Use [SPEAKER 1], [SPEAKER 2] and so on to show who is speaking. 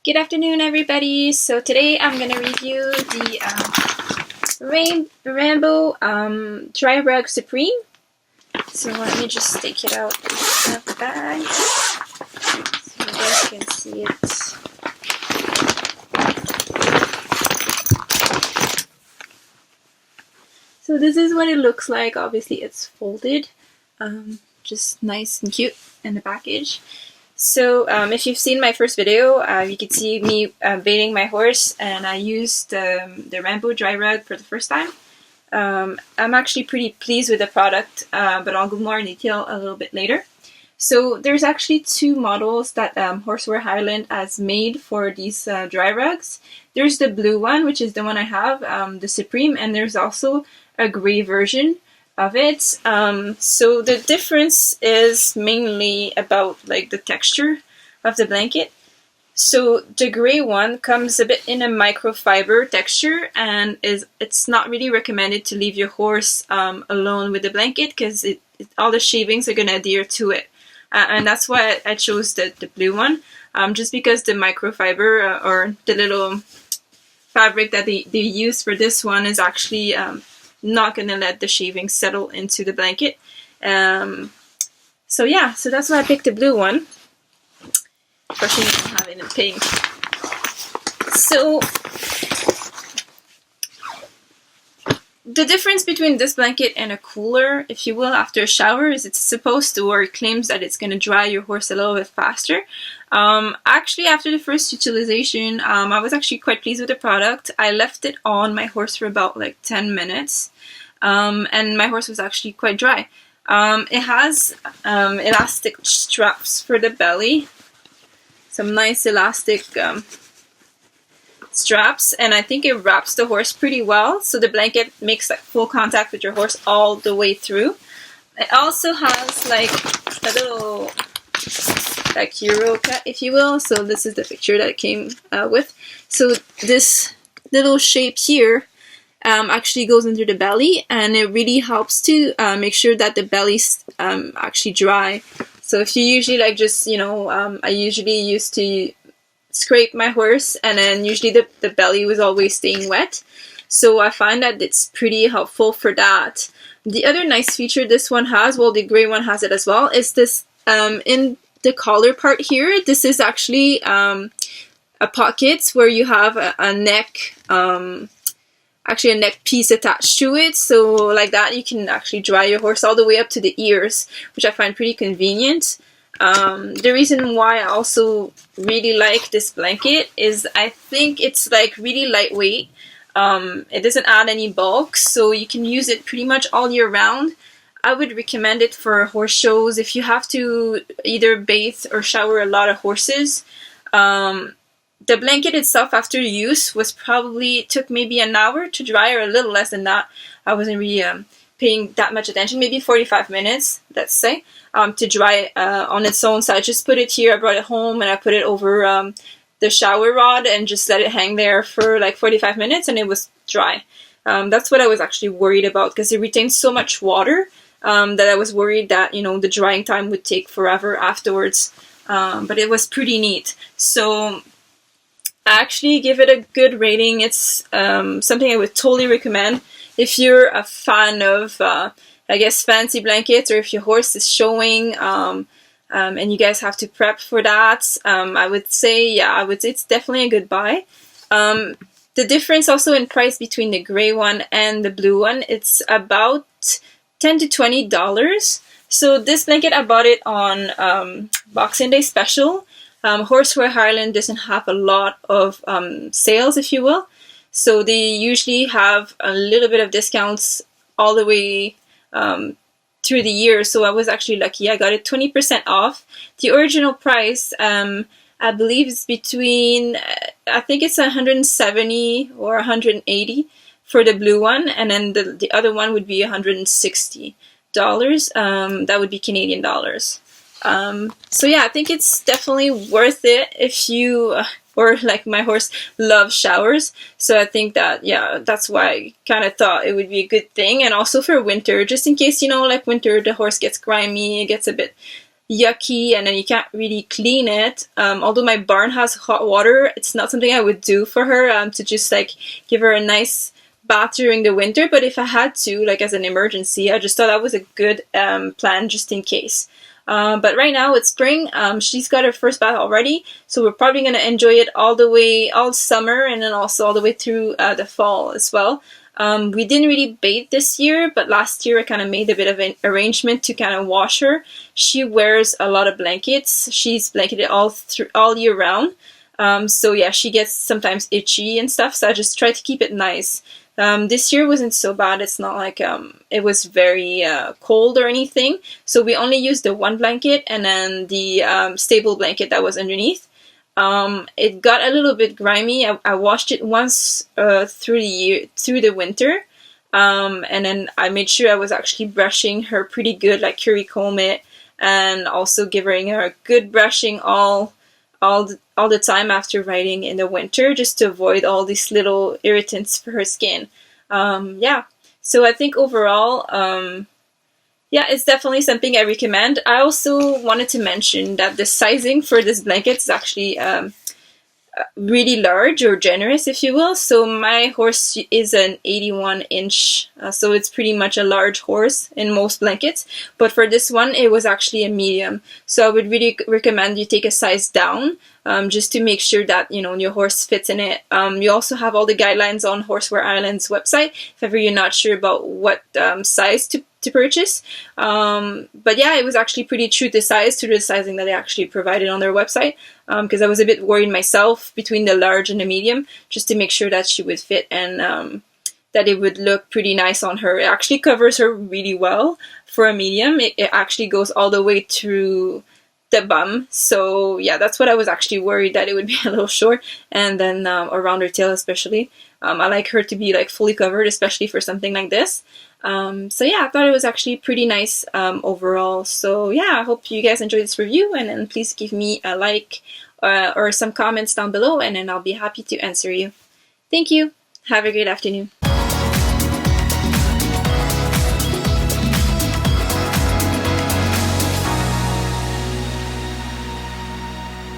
[SPEAKER 1] Good afternoon, everybody. So today I'm going to review the RAMBO Dry Rug Supreme. So let me just take it out of the bag so you guys can see it. So this is what it looks like. Obviously it's folded, just nice and cute in the package. So if you've seen my first video, you could see me baiting my horse, and I used the RAMBO Dry Rug for the first time. I'm actually pretty pleased with the product, but I'll go more in detail a little bit later. So there's actually two models that HORSEWARE Ireland has made for these dry rugs. There's the blue one, which is the one I have, the Supreme, and there's also a gray version of it. So the difference is mainly about like the texture of the blanket. So the gray one comes a bit in a microfiber texture, and it's not really recommended to leave your horse alone with the blanket because all the shavings are going to adhere to it. And that's why I chose the blue one, just because the microfiber or the little fabric that they use for this one is actually not going to let the shavings settle into the blanket. So yeah, so that's why I picked the blue one. Especially if I have it in pink. So the difference between this blanket and a cooler, if you will, after a shower is it's supposed to, or it claims that it's going to dry your horse a little bit faster. Actually, after the first utilization, I was actually quite pleased with the product. I left it on my horse for about like 10 minutes, and my horse was actually quite dry. It has elastic straps for the belly, some nice elastic straps, and I think it wraps the horse pretty well, so the blanket makes like full contact with your horse all the way through. It also has like a little like Euro cut, if you will. So this is the picture that it came with. So this little shape here actually goes into the belly, and it really helps to make sure that the belly's actually dry. So if you usually like just, you know, I usually used to scrape my horse, and then usually the belly was always staying wet. So I find that it's pretty helpful for that. The other nice feature this one has, well, the gray one has it as well, is this in the collar part here, this is actually a pocket where you have a neck, actually a neck piece attached to it. So like that you can actually dry your horse all the way up to the ears, which I find pretty convenient. The reason why I also really like this blanket is I think it's like really lightweight. It doesn't add any bulk, so you can use it pretty much all year round. I would recommend it for horse shows if you have to either bathe or shower a lot of horses. The blanket itself after use was probably, took maybe an hour to dry, or a little less than that. I wasn't really paying that much attention, maybe 45 minutes, let's say, to dry on its own. So I just put it here, I brought it home, and I put it over the shower rod and just let it hang there for like 45 minutes, and it was dry. That's what I was actually worried about, because it retains so much water that I was worried that, you know, the drying time would take forever afterwards. But it was pretty neat. So I actually give it a good rating. It's something I would totally recommend if you're a fan of, I guess, fancy blankets, or if your horse is showing and you guys have to prep for that. I would say, yeah, I would say it's definitely a good buy. The difference also in price between the gray one and the blue one, it's about $10 to $20. So this blanket, I bought it on Boxing Day special. HORSEWARE Ireland doesn't have a lot of sales, if you will. So they usually have a little bit of discounts all the way through the year. So I was actually lucky. I got it 20% off. The original price, I believe, is between, I think it's $170 or $180 for the blue one, and then the other one would be $160. That would be Canadian dollars. So yeah, I think it's definitely worth it if you, or like my horse, loves showers. So I think that, yeah, that's why I kind of thought it would be a good thing. And also for winter, just in case, you know, like winter, the horse gets grimy, it gets a bit yucky, and then you can't really clean it. Although my barn has hot water, it's not something I would do for her, to just like give her a nice bath during the winter. But if I had to, like as an emergency, I just thought that was a good plan just in case. But right now it's spring. She's got her first bath already, so we're probably going to enjoy it all summer, and then also all the way through the fall as well. We didn't really bathe this year, but last year I kind of made a bit of an arrangement to kind of wash her. She wears a lot of blankets. She's blanketed all year round. So yeah, she gets sometimes itchy and stuff, so I just try to keep it nice. This year wasn't so bad. It's not like it was very cold or anything. So we only used the one blanket and then the stable blanket that was underneath. It got a little bit grimy. I washed it once through the winter. And then I made sure I was actually brushing her pretty good, like curry comb it, and also giving her a good brushing all the time after riding in the winter, just to avoid all these little irritants for her skin. Yeah, so I think overall, yeah, it's definitely something I recommend. I also wanted to mention that the sizing for this blanket is actually really large, or generous, if you will. So my horse is an 81 inch, so it's pretty much a large horse in most blankets. But for this one, it was actually a medium. So I would really recommend you take a size down, just to make sure that, you know, your horse fits in it. You also have all the guidelines on HORSEWARE Ireland's website if ever you're not sure about what size to purchase. But yeah, it was actually pretty true to the sizing that they actually provided on their website, because I was a bit worried myself between the large and the medium, just to make sure that she would fit and that it would look pretty nice on her. It actually covers her really well for a medium. It actually goes all the way through the bum. So yeah, that's what I was actually worried, that it would be a little short, and then around her tail especially. I like her to be like fully covered, especially for something like this. So yeah, I thought it was actually pretty nice overall. So yeah, I hope you guys enjoyed this review, and then please give me a like or some comments down below, and then I'll be happy to answer you. Thank you. Have a great afternoon.